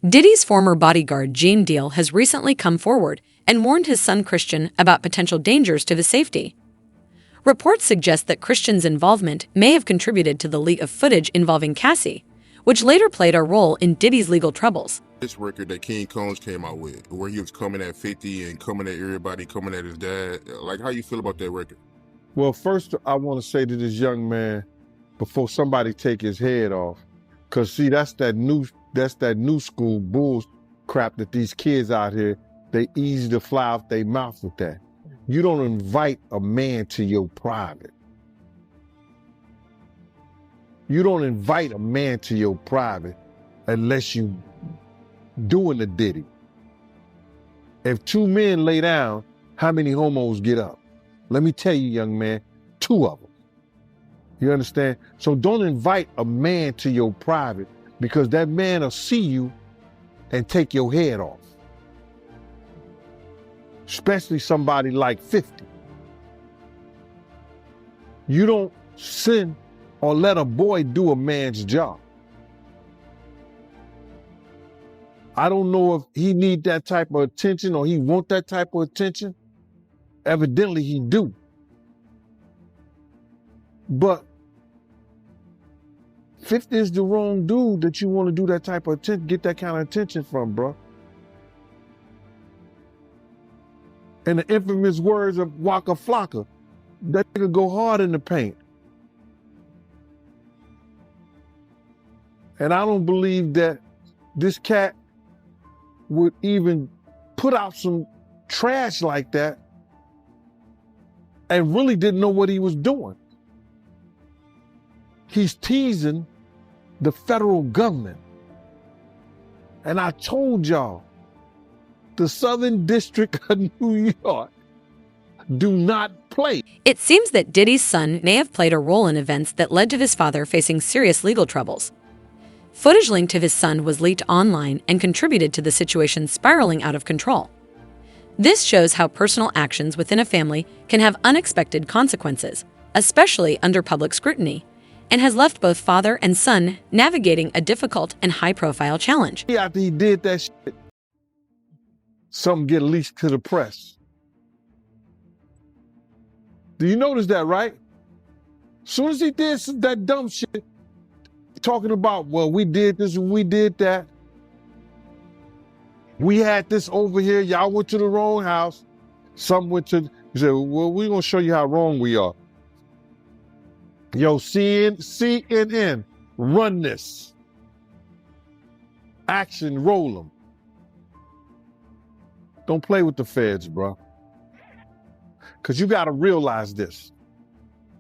Diddy's former bodyguard, Gene Deal, has recently come forward and warned his son Christian about potential dangers to his safety. Reports suggest that Christian's involvement may have contributed to the leak of footage involving Cassie, which later played a role in Diddy's legal troubles. This record that King Combs came out with, where he was coming at 50 and coming at everybody, coming at his dad, like, how you feel about that record? Well, first I want to say to this young man, before somebody take his head off, because see, that's that new school bull crap that these kids out here, they easy to fly off their mouth with that. You don't invite a man to your private. You don't invite a man to your private unless you doing the Diddy. If two men lay down, how many homos get up? Let me tell you, young man, 2 of them. You understand? So don't invite a man to your private, because that man will see you and take your head off. Especially somebody like 50. You don't send or let a boy do a man's job. I don't know if he need that type of attention or he want that type of attention. Evidently he do. But 50 is the wrong dude that you want to do that type of attention, get that kind of attention from, bro. In the infamous words of Waka Flocka, that nigga go hard in the paint. And I don't believe that this cat would even put out some trash like that and really didn't know what he was doing. He's teasing the federal government. And I told y'all, the Southern District of New York do not play. It seems that Diddy's son may have played a role in events that led to his father facing serious legal troubles. Footage linked to his son was leaked online and contributed to the situation spiraling out of control. This shows how personal actions within a family can have unexpected consequences, especially under public scrutiny, and has left both father and son navigating a difficult and high-profile challenge. After he did that shit, something get leaked to the press. Do you notice that, right? As soon as he did that dumb shit, talking about, well, we did this and we did that. We had this over here. Y'all went to the wrong house. Some went to, he said, well, we're going to show you how wrong we are. Yo, CNN, run this. Action, roll them. Don't play with the feds, bro. Because you got to realize this.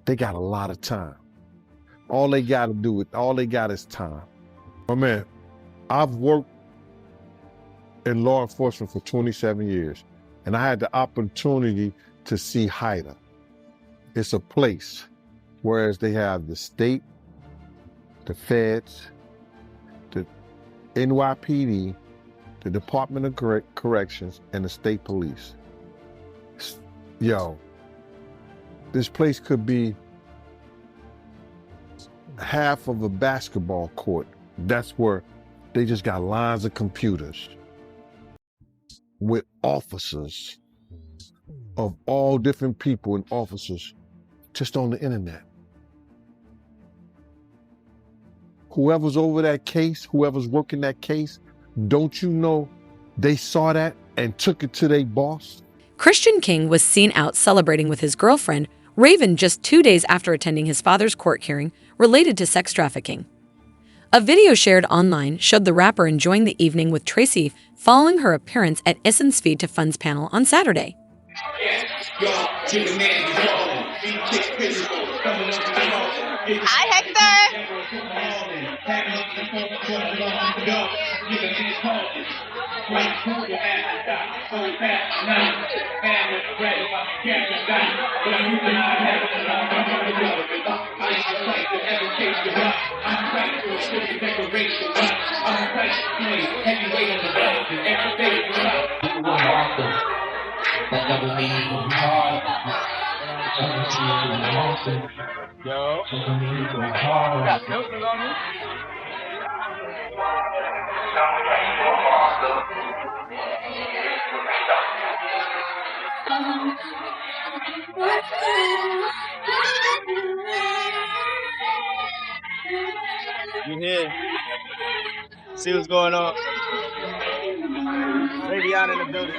They got a lot of time. All they got is time. My man, I've worked in law enforcement for 27 years, and I had the opportunity to see HIDA. It's a place, whereas they have the state, the feds, the NYPD, the Department of Corrections, and the state police. Yo, this place could be half of a basketball court. That's where they just got lines of computers with officers of all different people and officers just on the internet. Whoever's over that case, whoever's working that case, don't you know they saw that and took it to their boss? Christian King was seen out celebrating with his girlfriend, Raven, just 2 days after attending his father's court hearing related to sex trafficking. A video shared online showed the rapper enjoying the evening with Tracy following her appearance at Issen's Feed to Funds panel on Saturday. Hi, Hector. Yo. Got filters on me. You here? See what's going on? Lady out in the building.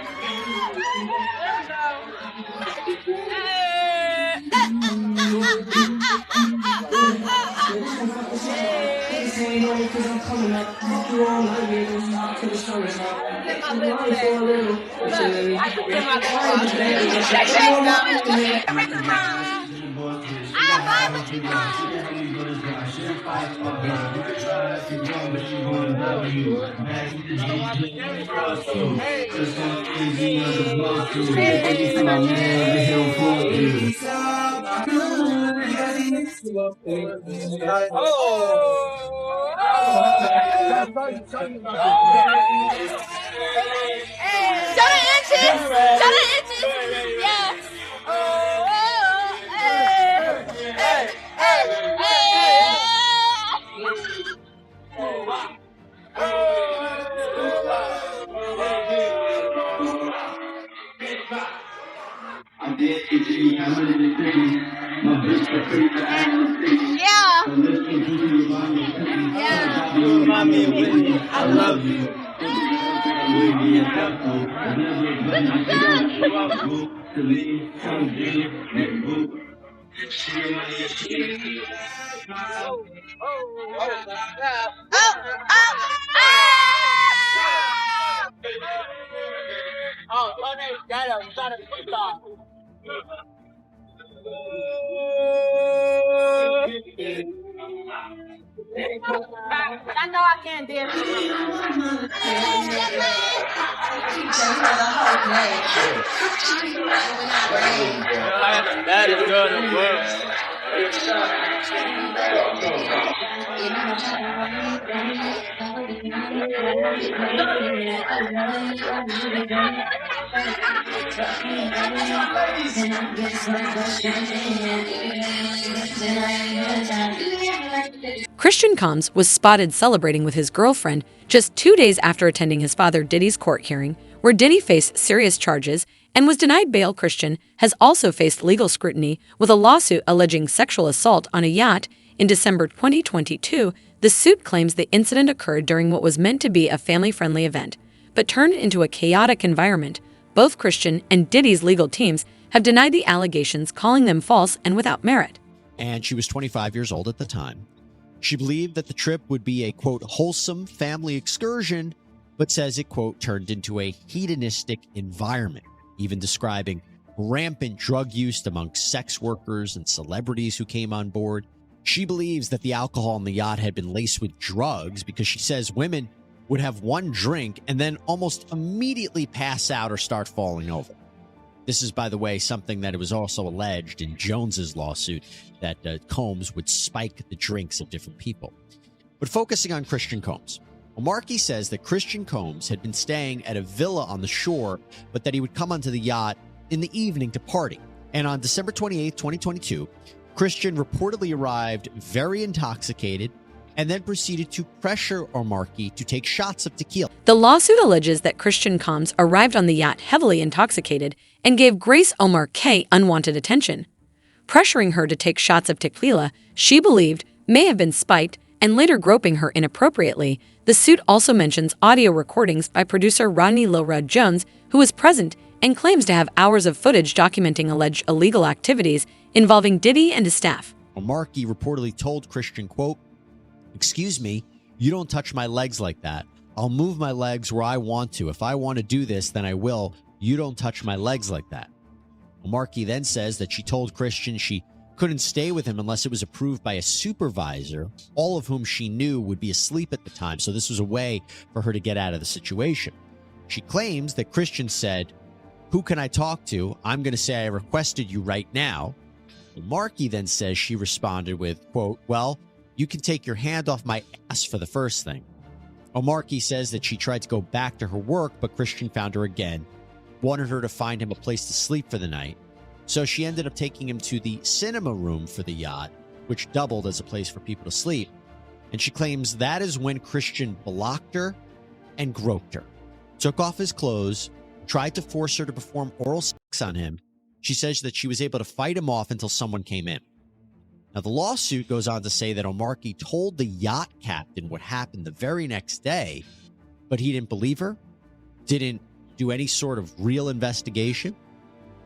I love you. I know I can't dance. That is good as well. Christian Combs was spotted celebrating with his girlfriend just 2 days after attending his father Diddy's court hearing, where Diddy faced serious charges and was denied bail. Christian has also faced legal scrutiny with a lawsuit alleging sexual assault on a yacht in December 2022. The suit claims the incident occurred during what was meant to be a family-friendly event, but turned into a chaotic environment. Both Christian and Diddy's legal teams have denied the allegations, calling them false and without merit. And she was 25 years old at the time. She believed that the trip would be a, quote, wholesome family excursion, but says it, quote, turned into a hedonistic environment, even describing rampant drug use amongst sex workers and celebrities who came on board. She believes that the alcohol on the yacht had been laced with drugs because she says women would have one drink and then almost immediately pass out or start falling over. This is, by the way, something that it was also alleged in Jones's lawsuit, that Combs would spike the drinks of different people. But focusing on Christian Combs, Markey says that Christian Combs had been staying at a villa on the shore, but that he would come onto the yacht in the evening to party. And on December 28, 2022, Christian reportedly arrived very intoxicated and then proceeded to pressure Markey to take shots of tequila. The lawsuit alleges that Christian Combs arrived on the yacht heavily intoxicated and gave Grace O'Marquet unwanted attention. Pressuring her to take shots of tequila she believed may have been spiked and later groping her inappropriately. The suit also mentions audio recordings by producer Rodney Lora Jones, who was present and claims to have hours of footage documenting alleged illegal activities involving Diddy and his staff. Markey reportedly told Christian, quote, "Excuse me, you don't touch my legs like that. I'll move my legs where I want to. If I want to do this, then I will. You don't touch my legs like that." Markey then says that she told Christian she couldn't stay with him unless it was approved by a supervisor, all of whom she knew would be asleep at the time, so this was a way for her to get out of the situation. She claims that Christian said, "Who can I talk to? I'm going to say I requested you right now." Markey then says she responded with, quote, "Well, you can take your hand off my ass for the first thing." Markey says that she tried to go back to her work, but Christian found her again, wanted her to find him a place to sleep for the night. So she ended up taking him to the cinema room for the yacht, which doubled as a place for people to sleep. And she claims that is when Christian blocked her and groped her. took off his clothes, tried to force her to perform oral sex on him. She says that she was able to fight him off until someone came in. Now, the lawsuit goes on to say that Omarke told the yacht captain what happened the very next day, but he didn't believe her, didn't do any sort of real investigation.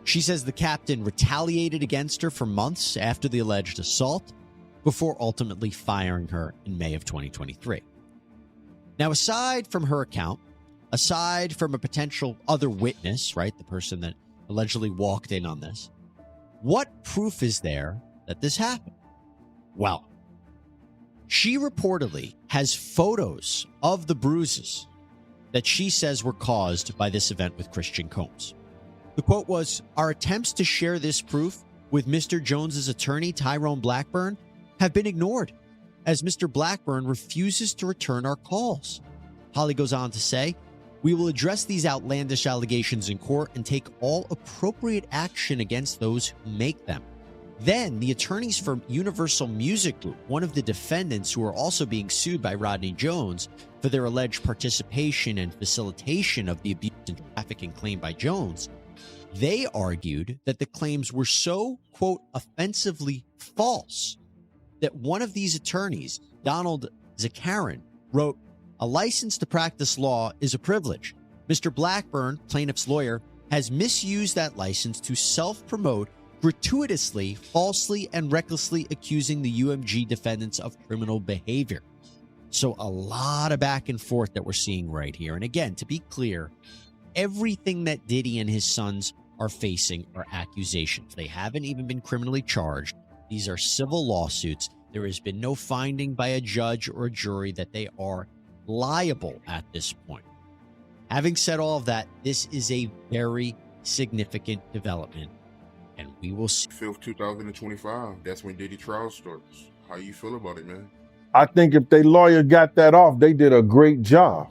She says the captain retaliated against her for months after the alleged assault before ultimately firing her in May of 2023. Now, aside from her account, aside from a potential other witness, right, the person that allegedly walked in on this, what proof is there that this happened? Well, she reportedly has photos of the bruises that she says were caused by this event with Christian Combs. The quote was, "Our attempts to share this proof with Mr. Jones's attorney, Tyrone Blackburn, have been ignored, as Mr. Blackburn refuses to return our calls." Holly goes on to say, "We will address these outlandish allegations in court and take all appropriate action against those who make them." Then the attorneys for Universal Music Group, one of the defendants who are also being sued by Rodney Jones for their alleged participation and facilitation of the abuse and trafficking claimed by Jones, they argued that the claims were so, quote, offensively false that one of these attorneys, Donald Zakarin, wrote, "A license to practice law is a privilege. Mr. Blackburn, plaintiff's lawyer, has misused that license to self-promote, gratuitously, falsely, and recklessly accusing the UMG defendants of criminal behavior." So a lot of back and forth that we're seeing right here. And again, to be clear, everything that Diddy and his sons are facing are accusations. They haven't even been criminally charged. These are civil lawsuits. There has been no finding by a judge or a jury that they are liable at this point. Having said all of that, this is a very significant development, and we will see. 5th, 2025. That's when Diddy trial starts. How you feel about it, man? I think if their lawyer got that off, they did a great job,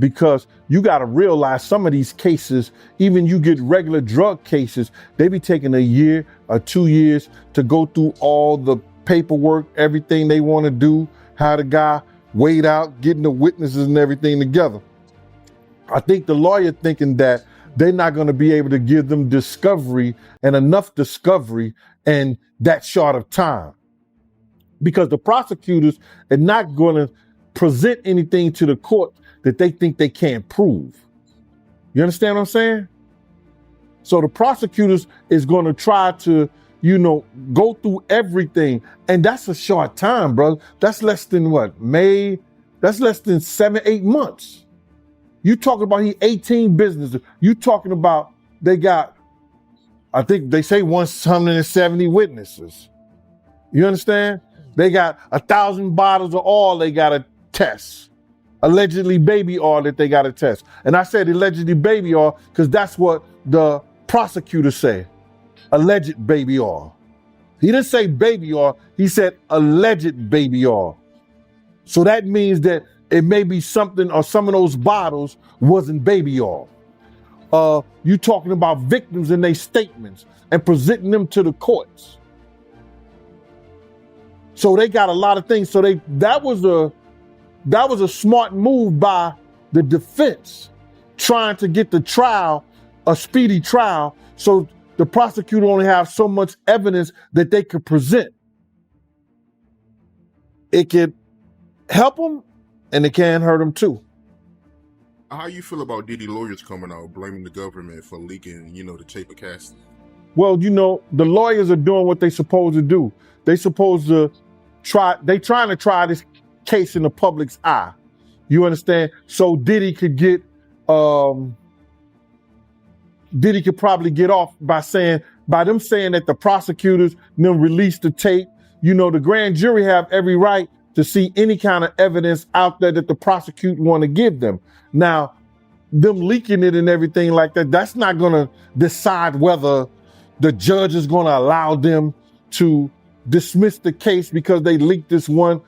because you got to realize some of these cases, even you get regular drug cases, they be taking a year or 2 years to go through all the paperwork, everything they want to do, how the guy weighed out, getting the witnesses and everything together. I think the lawyer thinking that they're not going to be able to give them discovery and enough discovery in that short of time, because the prosecutors are not going to present anything to the court that they think they can't prove. You understand what I'm saying? So the prosecutors is going to try to, go through everything. And that's a short time, bro. That's less than what? May? That's less than 7-8 months. You talking about 18 businesses. You talking about they got, I think they say 170 witnesses. You understand? They got 1,000 bottles of oil they got to test. Allegedly baby oil that they got to test. And I said allegedly baby oil because that's what the prosecutor said. Alleged baby oil. He didn't say baby oil. He said alleged baby oil. So that means that it may be something, or some of those bottles wasn't baby oil. You talking about victims and their statements and presenting them to the courts. So they got a lot of things. So that was a smart move by the defense, trying to get the trial, a speedy trial, so the prosecutor only have so much evidence that they could present. It could help them, and it can hurt them too. How you feel about Diddy lawyers coming out blaming the government for leaking, the tape of Cassidy? Well, the lawyers are doing what they supposed to do. They supposed to trying to try this case in the public's eye. You understand? So Diddy could get, Diddy could probably get off by them saying that the prosecutors them released the tape. The grand jury have every right to see any kind of evidence out there that the prosecutor want to give them. Now, them leaking it and everything like that, that's not going to decide whether the judge is going to allow them to dismiss the case because they leaked this one,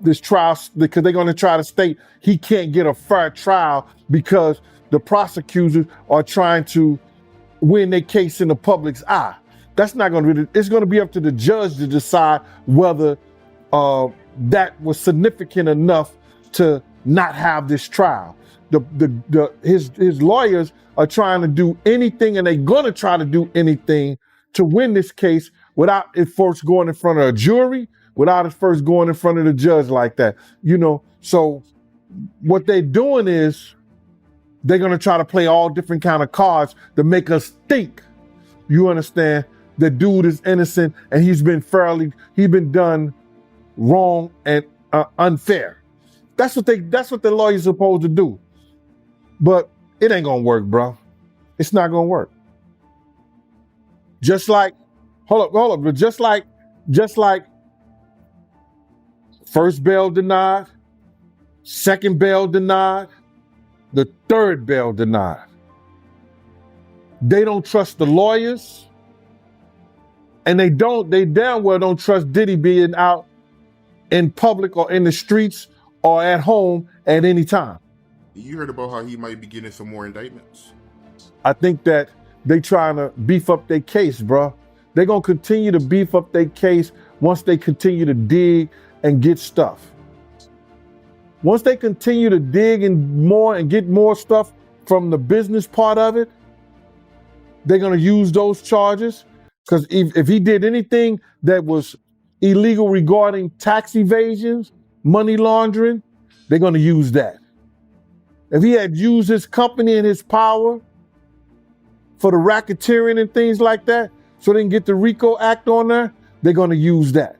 this trial, because they're going to try to state he can't get a fair trial because the prosecutors are trying to win their case in the public's eye. That's not going to be, it's going to be up to the judge to decide whether that was significant enough to not have this trial. His lawyers are trying to do anything, and they're gonna try to do anything to win this case without it first going in front of a jury, without it first going in front of the judge like that. So what they're doing is they're gonna try to play all different kind of cards to make us think, you understand, the dude is innocent and he's been done wrong and unfair. That's what the lawyer's supposed to do. But it ain't gonna work, bro. It's not gonna work. Just like, hold up, but just like first bail denied, second bail denied, the third bail denied. They don't trust the lawyers, and they damn well don't trust Diddy being out in public or in the streets or at home at any time. You heard about how he might be getting some more indictments? I think that they trying to beef up their case, bro. They're going to continue to beef up their case once they continue to dig and get stuff. Once they continue to dig and get more stuff from the business part of it, they're going to use those charges. Because if he did anything that was illegal regarding tax evasions, money laundering, they're going to use that. If he had used his company and his power for the racketeering and things like that, so they can get the RICO Act on there, they're going to use that.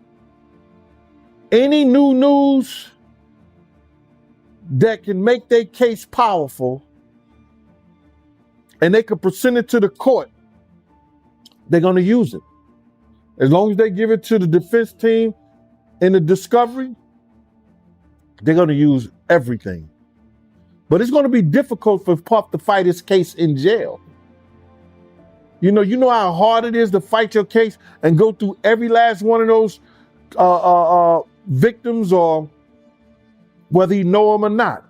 Any new news that can make their case powerful and they can present it to the court, they're going to use it. As long as they give it to the defense team in the discovery, they're going to use everything. But it's going to be difficult for Puff to fight his case in jail. You know how hard it is to fight your case and go through every last one of those victims, or whether you know them or not.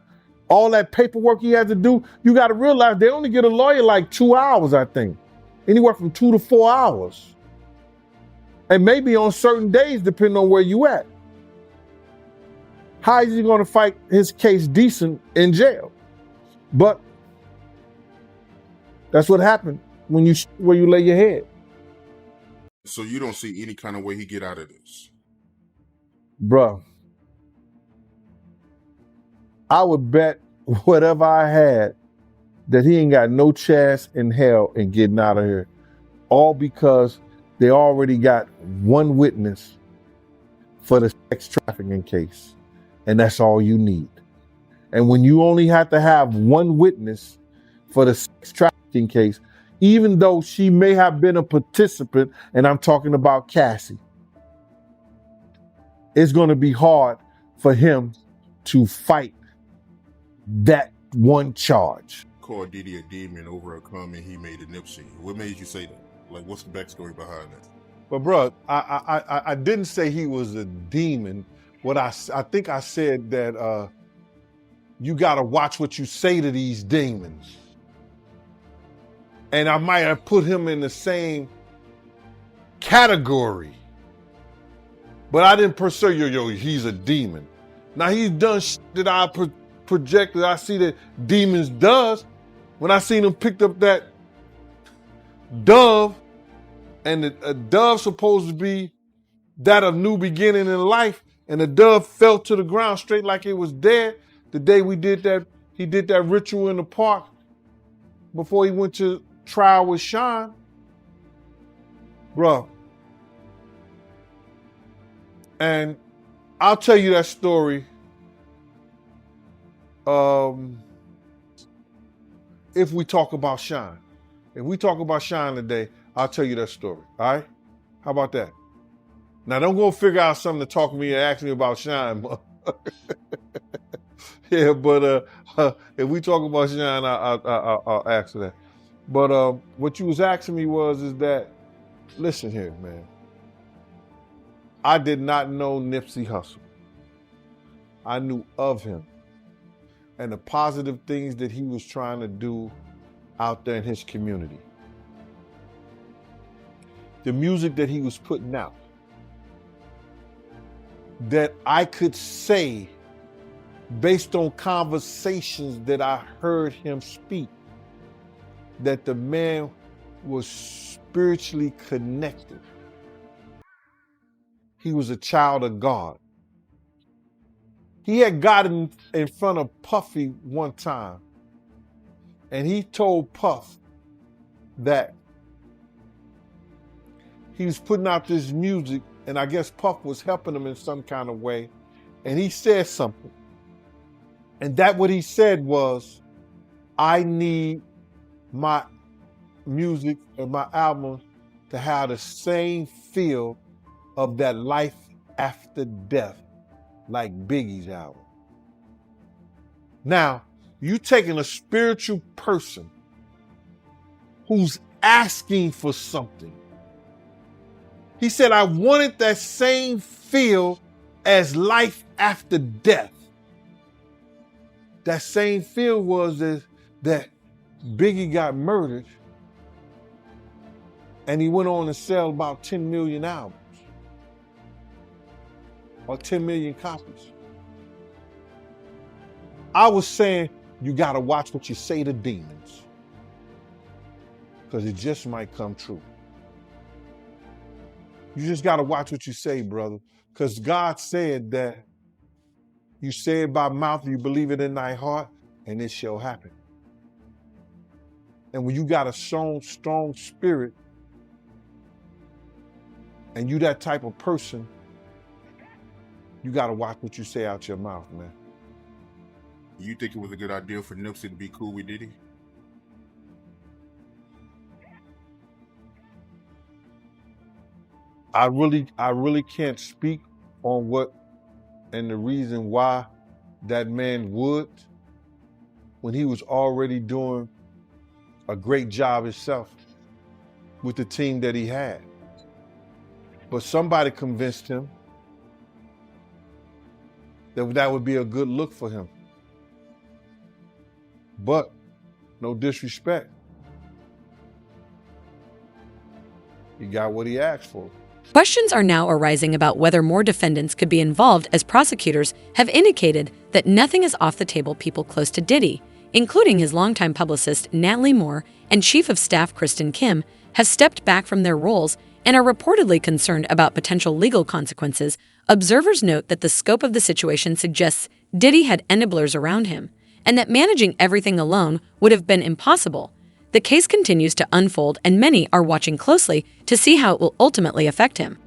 All that paperwork he has to do, you got to realize they only get a lawyer like 2 hours, I think. Anywhere from 2 to 4 hours. And maybe on certain days, depending on where you at. How is he going to fight his case decent in jail? But that's what happened where you lay your head. So you don't see any kind of way he get out of this? Bruh, I would bet whatever I had that he ain't got no chance in hell in getting out of here. All because they already got one witness for the sex trafficking case. And that's all you need. And when you only have to have one witness for the sex trafficking case, even though she may have been a participant, and I'm talking about Cassie, it's going to be hard for him to fight that one charge. Called Diddy a demon over a comment he made to Nipsey. What made you say that? Like, what's the backstory behind that? But bro, I didn't say he was a demon. What I think I said that you got to watch what you say to these demons. And I might have put him in the same category. But I didn't per se, he's a demon. Now he's done shit that I projected. I see that demons does. When I seen him picked up that dove, and a dove supposed to be that of new beginning in life, and the dove fell to the ground straight like it was dead. The day he did that ritual in the park before he went to trial with Sean. Bro. And I'll tell you that story if we talk about Sean. If we talk about Sean today, I'll tell you that story. All right? How about that? Now, don't go figure out something to talk to me and ask me about Sean. Yeah, but if we talk about Sean, I'll ask that. But what you was asking me is that, listen here, man. I did not know Nipsey Hussle. I knew of him and the positive things that he was trying to do out there in his community. The music that he was putting out, that I could say based on conversations that I heard him speak, that the man was spiritually connected. He was a child of God. He had gotten in front of Puffy one time, and he told Puff that he was putting out this music, and I guess Puff was helping him in some kind of way, and he said something. And that what he said was, I need my music and my albums to have the same feel of that life after death, like Biggie's album. Now, you taking a spiritual person who's asking for something. He said, I wanted that same feel as life after death. That same feel was that Biggie got murdered and he went on to sell about 10 million albums or 10 million copies. I was saying, you gotta watch what you say to demons, because it just might come true. You just gotta watch what you say, brother, because God said that you say it by mouth, you believe it in thy heart, and it shall happen. And when you got a strong spirit, and you that type of person, you gotta watch what you say out your mouth, man. You think it was a good idea for Nipsey to be cool with Diddy? I really can't speak on what and the reason why that man would, when he was already doing a great job himself with the team that he had. But somebody convinced him that that would be a good look for him. But no disrespect, he got what he asked for. Questions are now arising about whether more defendants could be involved, as prosecutors have indicated that nothing is off the table. People close to Diddy, including his longtime publicist Natalie Moore and Chief of Staff Kristen Kim, have stepped back from their roles and are reportedly concerned about potential legal consequences. Observers note that the scope of the situation suggests Diddy had enablers around him, and that managing everything alone would have been impossible. The case continues to unfold, and many are watching closely to see how it will ultimately affect him.